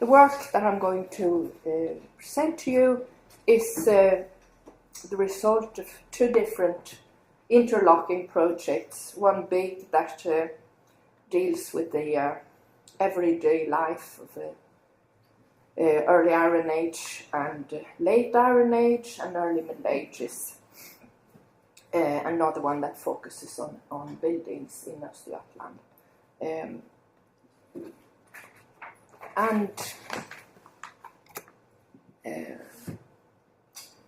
The work that I'm going to present to you is the result of two different interlocking projects. One big that deals with the everyday life of the early Iron Age and late Iron Age and early Middle Ages. Another one that focuses on buildings in Östergötland.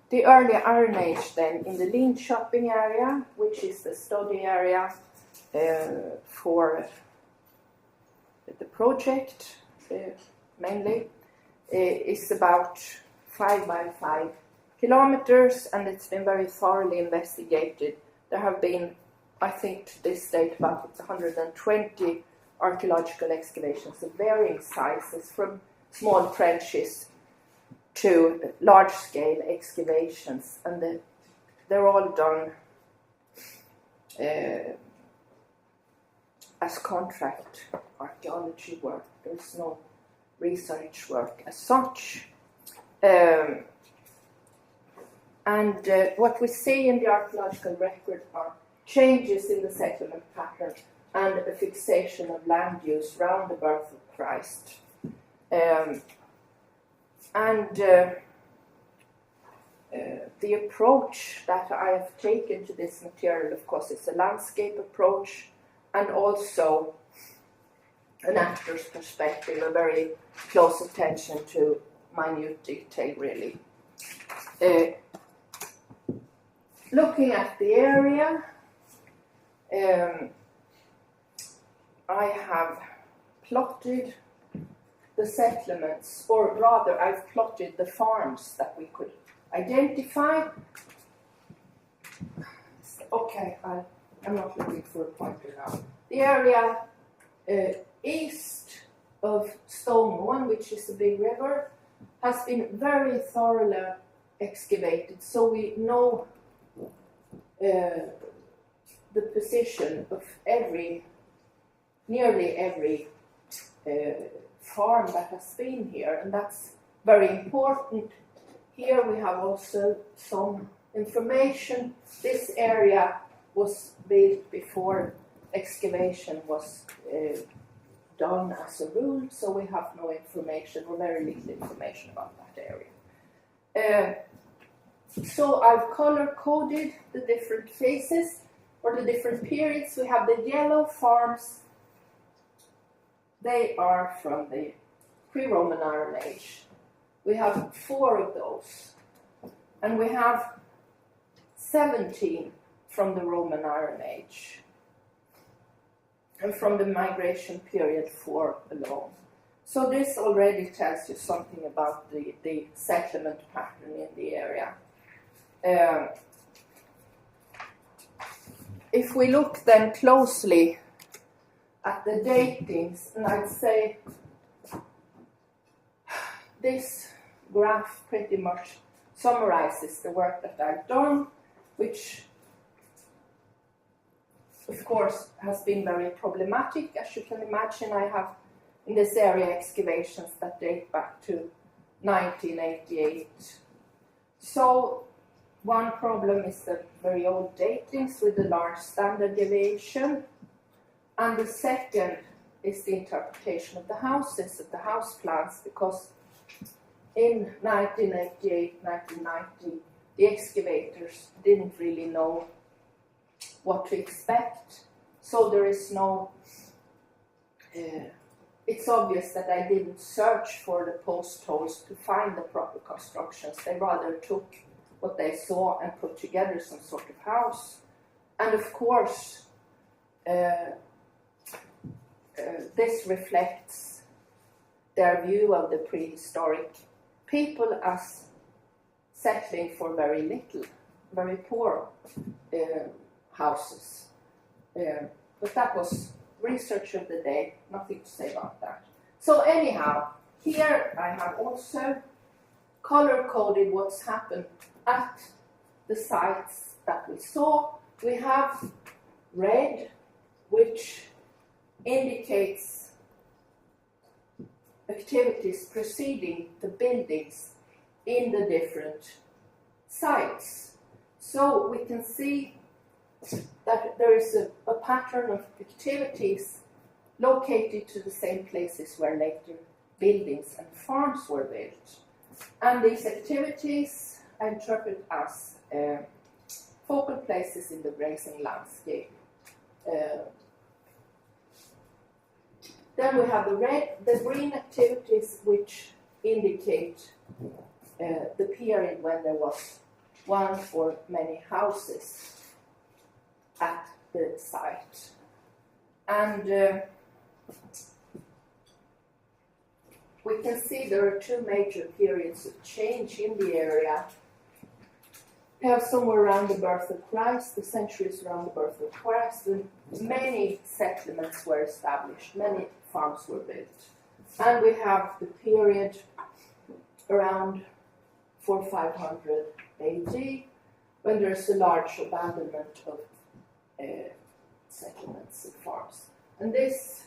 The early Iron Age then in the Linköping area, which is the study area for the project mainly, is about 5 by 5 kilometers, and it's been very thoroughly investigated. There have been, I think to this date, about 120 archaeological excavations of varying sizes, from small trenches to large-scale excavations, and they're all done as contract archaeology work. There's no research work as such. What we see in the archaeological record are changes in the settlement pattern and a fixation of land use around the birth of Christ. The approach that I have taken to this material, of course, is a landscape approach and also an actor's perspective, a very close attention to minute detail, really. Looking at the area, I have plotted the settlements, or rather I've plotted the farms that we could identify. Okay, I'm not looking for a pointer now. The area east of Stone, which is a big river, has been very thoroughly excavated, so we know the position of nearly every farm that has been here, and that's very important. Here we have also some information. This area was built before excavation was done as a rule, so we have no information, or very little information about that area. So I've color-coded the different phases, or the different periods. We have the yellow farms. They are from the pre-Roman Iron Age. We have 4 of those. And we have 17 from the Roman Iron Age. And from the migration period 4 alone. So this already tells you something about the settlement pattern in the area. If we look then closely at the datings, and I'd say this graph pretty much summarizes the work that I've done, which of course has been very problematic. As you can imagine, I have in this area excavations that date back to 1988. So one problem is the very old datings with the large standard deviation, and the second is the interpretation of the houses, of the house plans, because in 1988, 1990, the excavators didn't really know what to expect, so there is no, it's obvious that I didn't search for the post holes to find the proper constructions. They rather took what they saw and put together some sort of house. And of course, this reflects their view of the prehistoric people as settling for very little, very poor houses. But that was research of the day, nothing to say about that. So anyhow, here I have also color-coded what's happened at the sites that we saw. We have red, which indicates a activities preceding the buildings in the different sites. So we can see that there is a pattern of activities located to the same places where later buildings and farms were built. And these activities I interpret as focal places in the grazing landscape. Then we have the green activities, which indicate the period when there was one or many houses at the site. And we can see there are two major periods of change in the area. We have somewhere around the birth of Christ, the centuries around the birth of Christ, when many settlements were established, many farms were built. And we have the period around 400-500 AD, when there's a large abandonment of settlements and farms. And this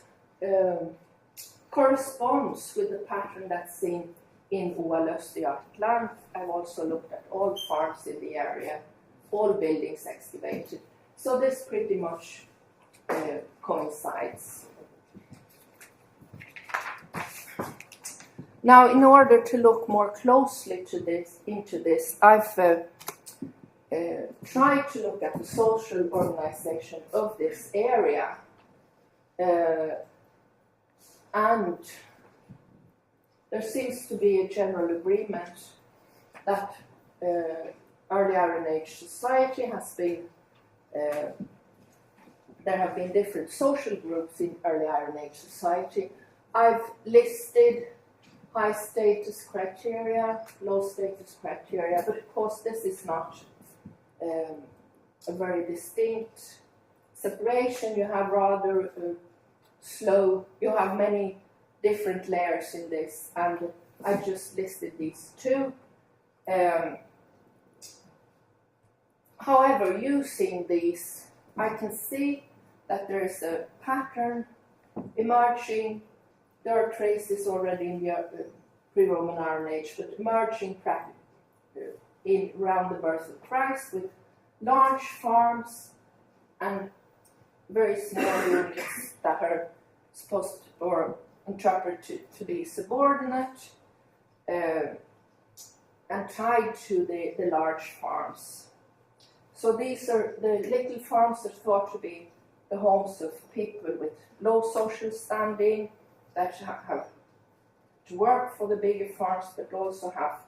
corresponds with the pattern that's seen in Östergötland. I've also looked at all farms in the area, all buildings excavated. So this pretty much coincides. Now, in order to look more closely into this, I've tried to look at the social organization of this area. And there seems to be a general agreement that early Iron Age society has been, there have been different social groups in early Iron Age society. I've listed high status criteria, low status criteria, but of course this is not a very distinct separation. You have rather slow, you have many different layers in this, and I just listed these two. However, using these, I can see that there is a pattern emerging. There are traces already in the pre-Roman Iron Age, but emerging in around the birth of Christ, with large farms and very small units that are supposed to, or interpreted to be subordinate and tied to the large farms. So these are the little farms that are thought to be the homes of people with low social standing, that have to work for the bigger farms, but also have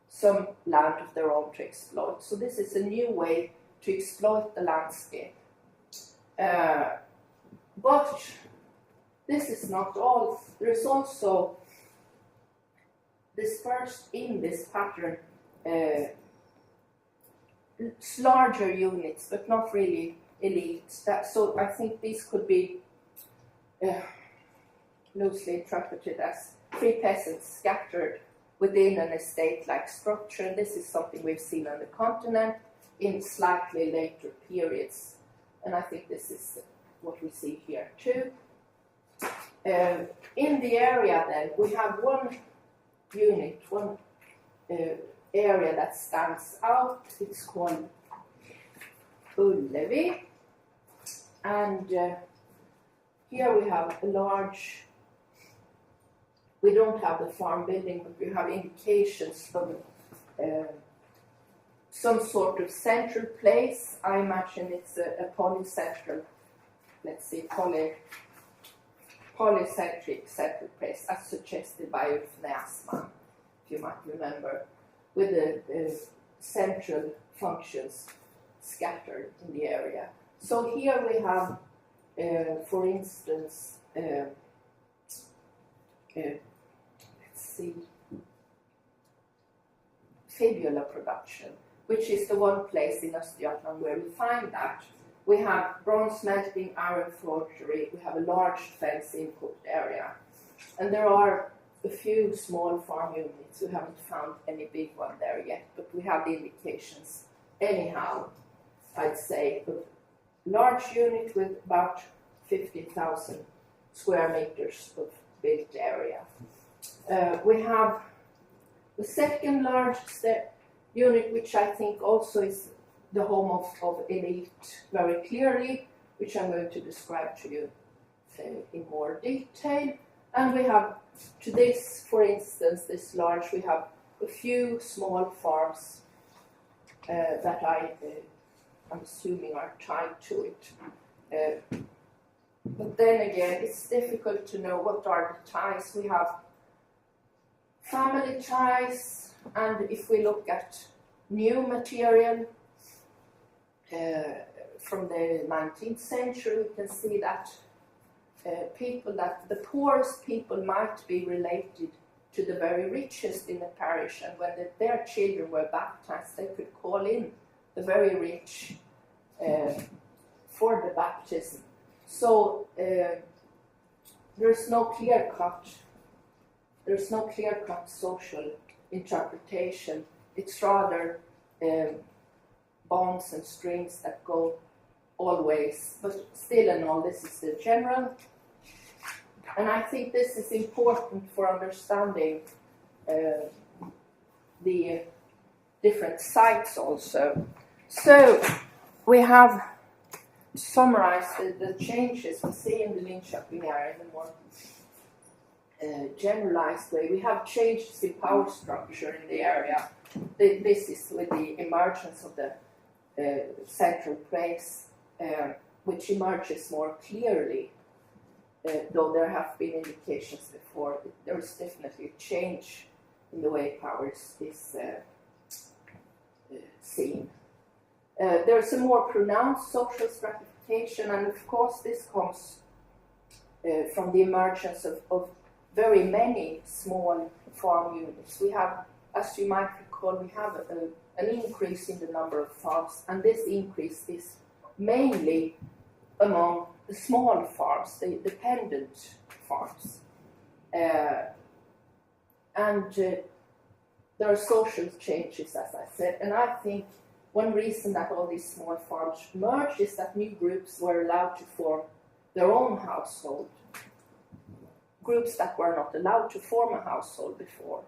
some land of their own to exploit. So this is a new way to exploit the landscape. But this is not all. There is also dispersed in this pattern larger units, but not really elite. So I think these could be loosely interpreted as free peasants scattered within an estate-like structure. And this is something we've seen on the continent in slightly later periods. And I think this is what we see here too. In the area then, we have one unit, one area that stands out. It's called Ullevi. And here we have a large, we don't have the farm building, but we have indications of some sort of central place. I imagine it's a polycentral, let's see, polycentric central place, as suggested by Ulf Näsman, if you might remember, with the central functions scattered in the area. So here we have, for instance, let's see, fibula production, which is the one place in Östergötland where we find that. We have bronze smelting, iron forgery, we have a large fence input area. And there are a few small farm units. We haven't found any big one there yet, but we have the indications. Anyhow, I'd say a large unit with about 50,000 square meters of built area. We have the second largest unit, which I think also is the home of elite very clearly, which I'm going to describe to you in more detail. And we have, to this, for instance, this large, we have a few small farms that I'm assuming are tied to it. But then again, it's difficult to know what are the ties. We have family ties, and if we look at new material from the 19th century, we can see that the poorest people might be related to the very richest in the parish, and when their children were baptized, they could call in the very rich for the baptism. So there's no clear-cut social interpretation. It's rather bonds and strings that go always, but still and all, this is the general. And I think this is important for understanding the different sites also. So we have summarized the changes we see in the Linköping area in a more generalized way. We have changes in power structure in the area. This is with the emergence of the central place, which emerges more clearly, though there have been indications before. There is definitely a change in the way power is seen. There's a more pronounced social stratification, and of course this comes from the emergence of very many small farm units. We have, as you might recall, we have an increase in the number of farms, and this increase is mainly among the small farms, the dependent farms. And there are social changes, as I said, and I think one reason that all these small farms merged is that new groups were allowed to form their own household, groups that were not allowed to form a household before.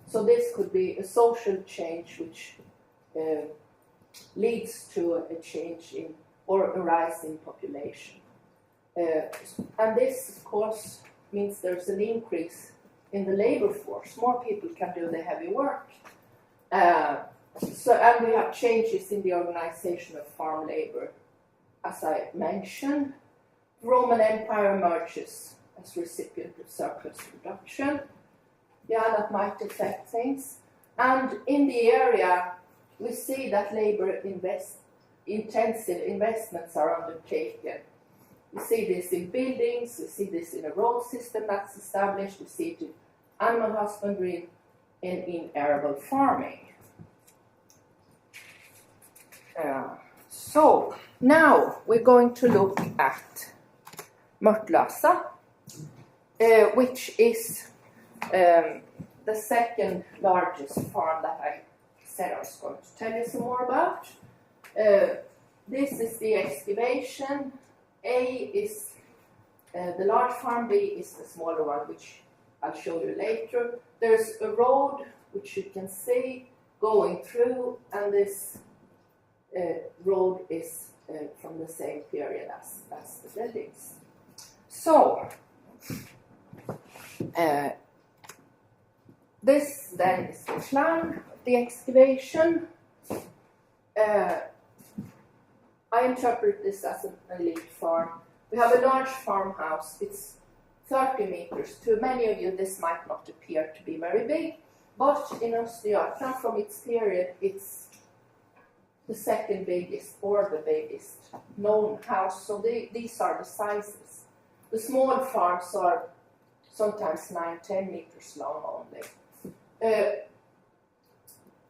So this could be a social change which leads to a change in or a rise in population. And this, of course, means there's an increase in the labor force. More people can do the heavy work. And we have changes in the organization of farm labor. As I mentioned, the Roman Empire emerges as recipient of surplus production. Yeah, that might affect things. And in the area, we see that labor-intensive investments are undertaken. We see this in buildings, we see this in a road system that's established, we see it in animal husbandry and in arable farming. So now we're going to look at Mörtlösa, which is the second largest farm that I said I was going to tell you some more about. This is the excavation. A is the large farm, B is the smaller one, which I'll show you later. There's a road, which you can see, going through, and this road is from the same period as the buildings. So, this then is the plan, the excavation. I interpret this as an elite farm. We have a large farmhouse. It's 30 meters. To many of you, this might not appear to be very big, but in Östergötland, from its period, it's the second biggest or the biggest known house. So these are the sizes. The small farms are sometimes 9-10 meters long only.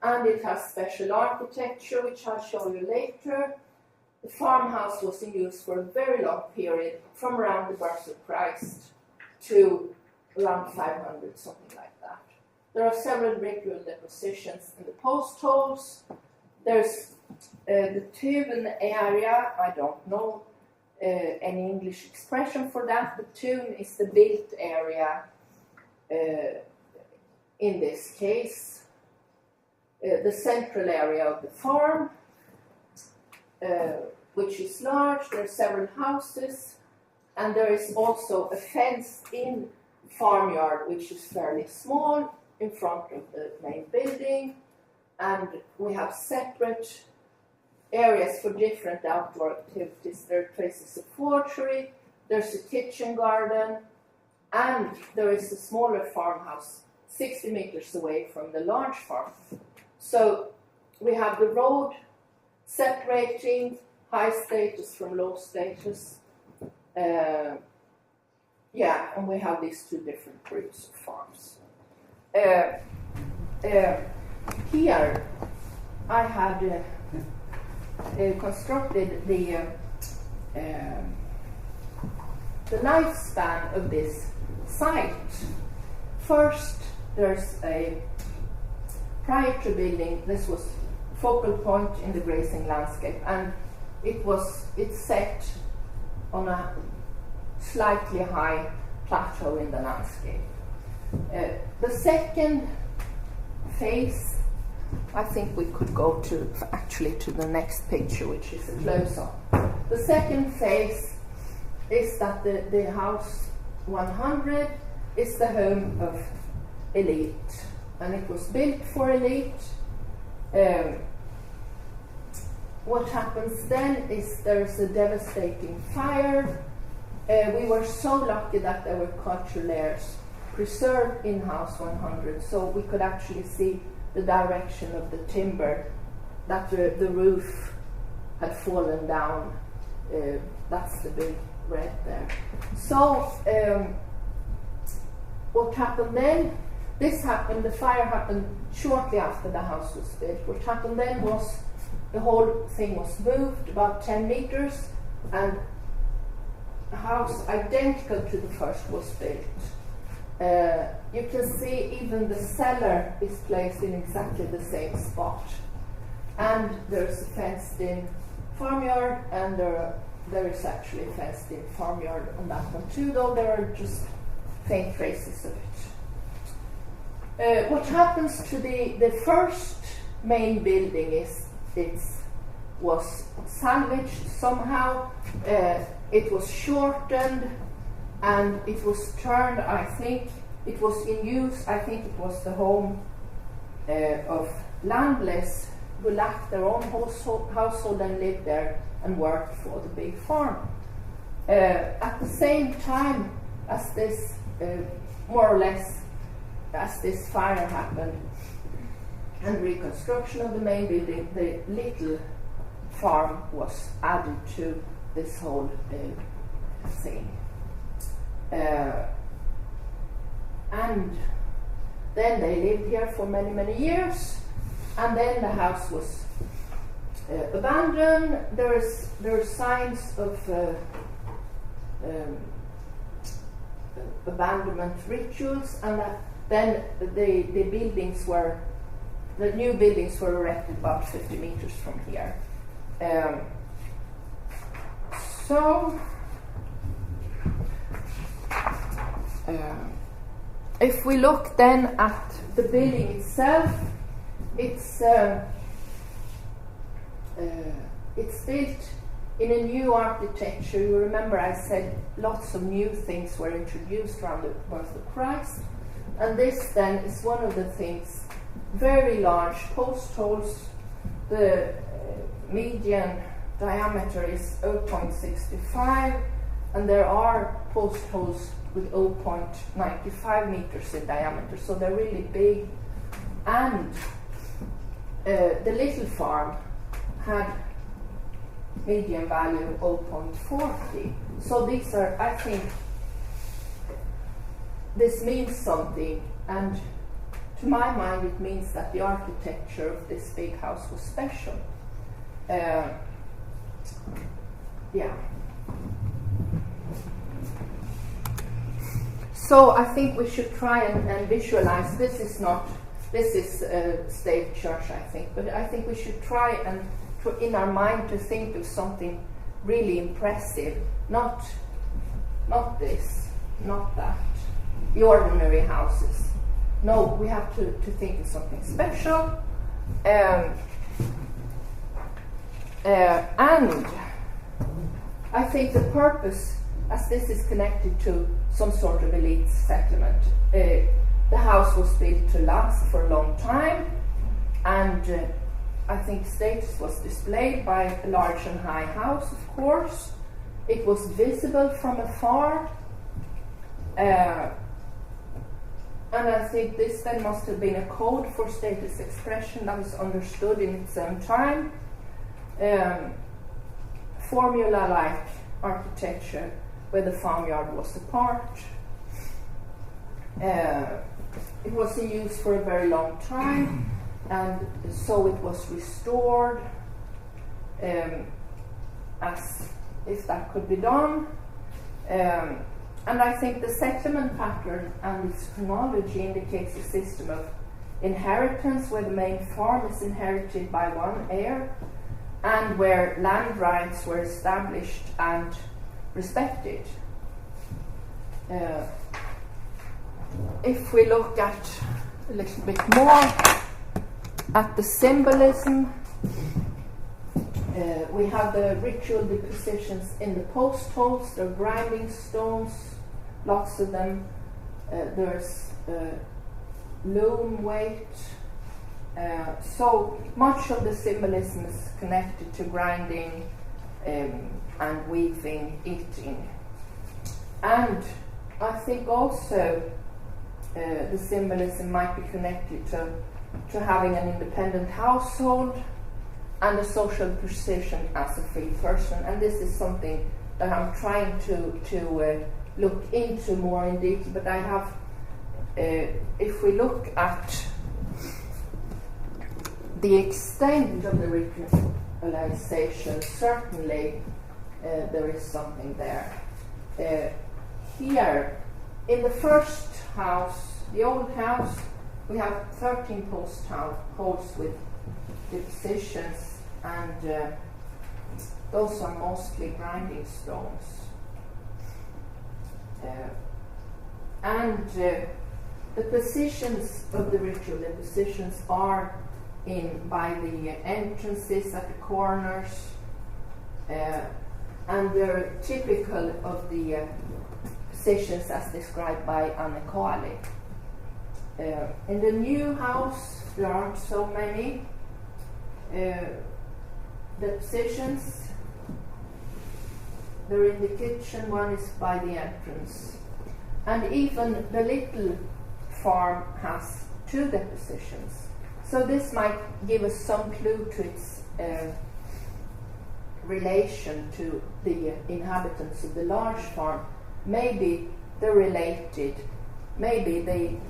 And it has special architecture, which I'll show you later. The farmhouse was in use for a very long period, from around the birth of Christ to around 500, something like that. There are several ritual depositions in the post holes. There's the tun area. I don't know any English expression for that. The tun is the built area in this case, the central area of the farm, which is large. There are several houses, and there is also a fenced-in farmyard, which is fairly small, in front of the main building, and we have separate areas for different outdoor activities. There are traces of forgery, there's a kitchen garden, and there is a smaller farmhouse 60 meters away from the large farm. So we have the road separating high status from low status. And we have these two different groups of farms. Here I had constructed the lifespan of this site. First, there's a prior to building. This was focal point in the grazing landscape, and it's set on a slightly high plateau in the landscape. The second phase, I think we could go to the next picture, which is a close-up. The second phase is that the house 100 is the home of elite, and it was built for elite. What happens then is there's a devastating fire. We were so lucky that there were cultural layers preserved in house 100, so we could actually see the direction of the timber, that the roof had fallen down. That's the big red there. So what happened then? The fire happened shortly after the house was built. What happened then was the whole thing was moved about 10 meters, and a house identical to the first was built. You can see even the cellar is placed in exactly the same spot. And there's a fenced-in farmyard, and there is actually a fenced-in farmyard on that one too, though there are just faint traces of it. What happens to the first main building is it was salvaged somehow. It was shortened, and it was turned, I think, it was in use, I think it was the home of landless who lacked their own household and lived there and worked for the big farm. At the same time as this, more or less, as this fire happened and reconstruction of the main building, the little farm was added to this whole thing. And then they lived here for many, many years, and then the house was abandoned. There are signs of abandonment rituals, and then the new buildings were erected about 50 meters from here. If we look then at the building itself, it's built in a new architecture. You remember I said lots of new things were introduced around the birth of Christ, and this then is one of the things. Very large post holes. The median diameter is 0.65, and there are post holes with 0.95 meters in diameter, so they're really big. And the little farm had median value of 0.40. So these are, I think, this means something, and to my mind it means that the architecture of this big house was special. So I think we should try and visualize. This is State Church, I think, but I think we should try and in our mind to think of something really impressive, not this, not that, the ordinary houses. no, we have to think of something special. And I think the purpose, as this is connected to some sort of elite settlement, the house was built to last for a long time, and I think status was displayed by a large and high house, of course. It was visible from afar, and I think this then must have been a code for status expression that was understood in its own time. Formula-like architecture where the farmyard was a part. It was in use for a very long time, and so it was restored as if that could be done. And I think the settlement pattern and its chronology indicates a system of inheritance where the main farm is inherited by one heir and where land rights were established and respected. If we look at a little bit more at the symbolism, we have the ritual depositions in the post holes. They're grinding stones, lots of them. There's loom weight. So much of the symbolism is connected to grinding and weaving, eating. And I think also the symbolism might be connected to having an independent household and a social position as a free person. And this is something that I'm trying to look into more in detail. But I have, if we look at the extent of the ritualization, certainly there is something there. Here, in the first house, the old house, we have 13 post holes with depositions, and those are mostly grinding stones. And the positions of the ritual depositions are by the entrances at the corners, and they're typical of the positions as described by Anne Kali. In the new house, there aren't so many depositions. They're in the kitchen, one is by the entrance. And even the little farm has 2 depositions. So this might give us some clue to its relation to the inhabitants of the large farm. Maybe they're related. Maybe they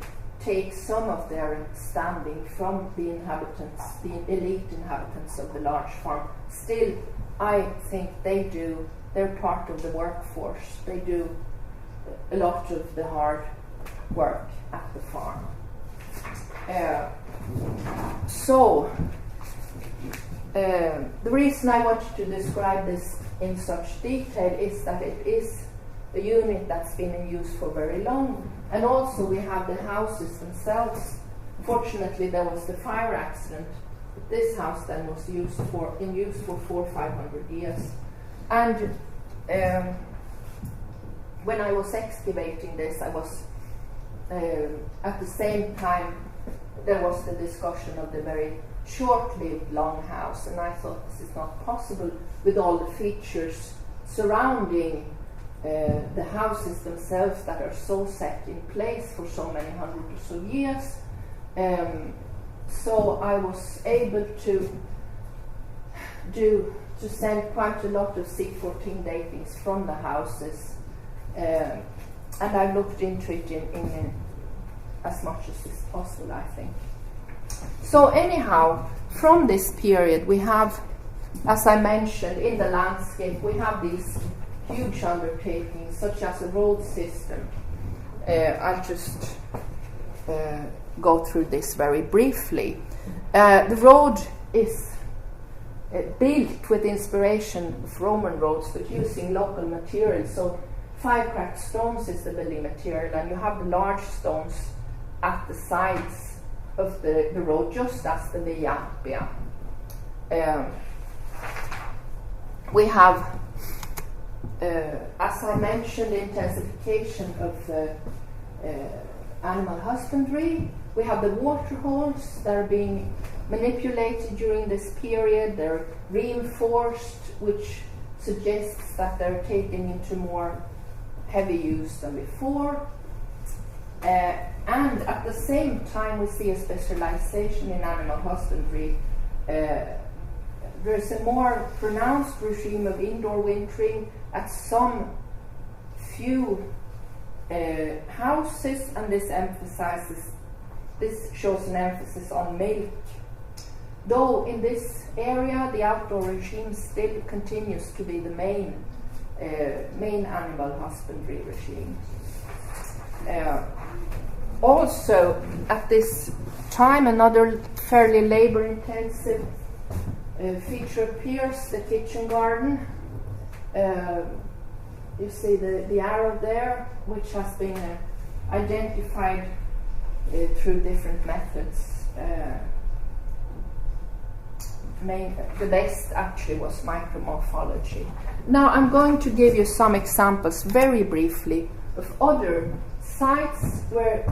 take some of their standing from the inhabitants, the elite inhabitants of the large farm. Still, I think they're part of the workforce. They do a lot of the hard work at the farm. So, the reason I wanted to describe this in such detail is that it is a unit that's been in use for very long, and also we have the houses themselves. Fortunately, there was the fire accident, but this house then was in use for 400 or 500 years. And when I was excavating this, I was at the same time there was the discussion of the very short-lived longhouse, and I thought this is not possible with all the features surrounding the houses themselves that are so set in place for so many hundreds of years. So I was able to send quite a lot of C14 datings from the houses, and I looked into it in as much as is possible, I think. So anyhow, from this period we have, as I mentioned, in the landscape we have these huge undertakings such as a road system. I'll just go through this very briefly. The road is built with inspiration of Roman roads but using local materials. So 5 cracked stones is the building material, and you have the large stones at the sides of the road, just as the Via Appia. We have, as I mentioned, intensification of animal husbandry. We have the water holes that are being manipulated during this period. They're reinforced, which suggests that they're taken into more heavy use than before. And at the same time, we see a specialization in animal husbandry. There's a more pronounced regime of indoor wintering at some few houses, and this shows an emphasis on milk. Though in this area, the outdoor regime still continues to be the main animal husbandry regime. Also, at this time, another fairly labor-intensive feature appears, the kitchen garden. You see the arrow there, which has been identified through different methods. The best actually was micromorphology. Now I'm going to give you some examples very briefly of other sites where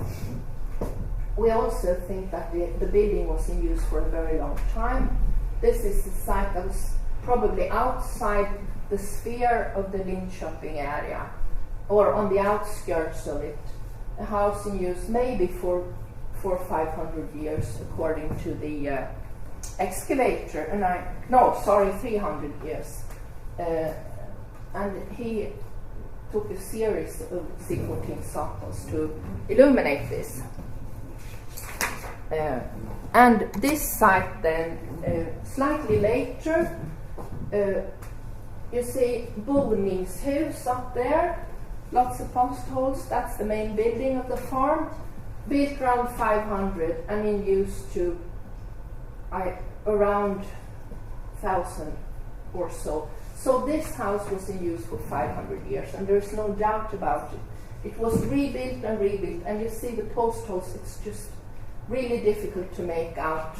we also think that the building was in use for a very long time. This is a site that was probably outside the sphere of the Linköping area, or on the outskirts of it. A house in use maybe for 500 years, according to the excavator, 300 years. And he took a series of sequencing samples to illuminate this. And this site then, slightly later, you see boningshus up there, lots of post holes. That's the main building of the farm, built around 500 and in use to around 1,000 or so. So this house was in use for 500 years, and there's no doubt about it. It was rebuilt and rebuilt, and you see the post holes, it's just really difficult to make out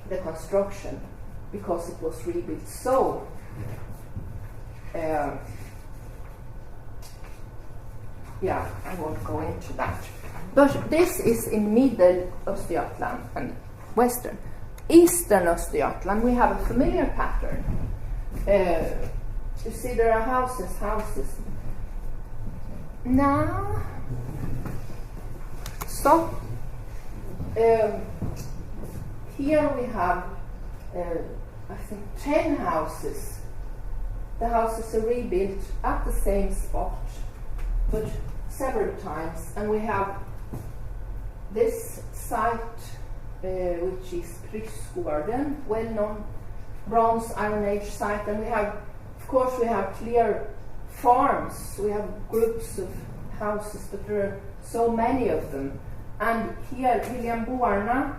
the construction because it was rebuilt. So I won't go into that. But this is in middle Östergötland and western. Eastern Östergötland, we have a familiar pattern. You see there are houses. Now, so here we have, I think, 10 houses. The houses are rebuilt at the same spot, but several times. And we have this site, which is Östergötland, well-known Bronze Iron Age site. And we have, of course, clear farms. We have groups of houses, but there are so many of them. And here, William Boarna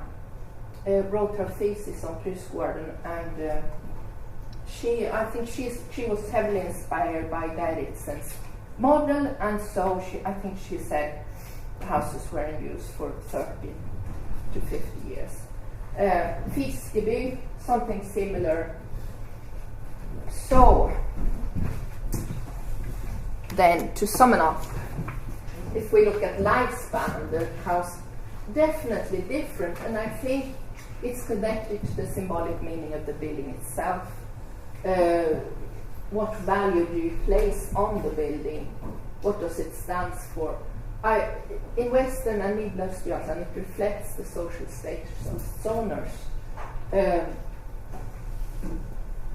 wrote her thesis on Östergötland, and I think she was heavily inspired by Gerritsen's model, and so I think she said the houses were in use for 30 to 50 years. Fiskeby, something similar. So, then to sum it up, if we look at lifespan, the house definitely different, and I think it's connected to the symbolic meaning of the building itself. What value do you place on the building? What does it stand for? In Western and Middle Östergötland, it reflects the social status of its owners.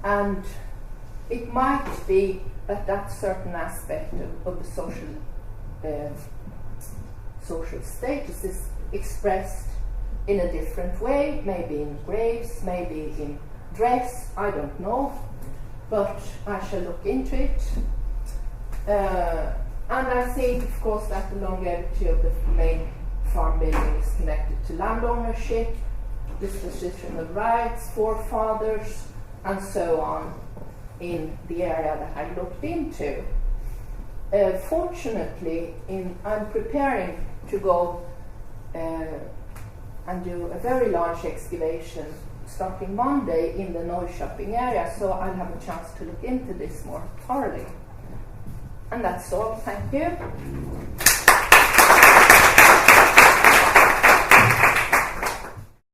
And it might be that certain aspect of the social status is expressed in a different way, maybe in graves, maybe in dress, I don't know, but I shall look into it. And I think, of course, that the longevity of the main farm building is connected to land ownership, disposition of rights, forefathers, and so on in the area that I looked into. Fortunately, I'm preparing to go and do a very large excavation starting Monday in the Linköping area, so I'll have a chance to look into this more thoroughly. And that's all. Thank you.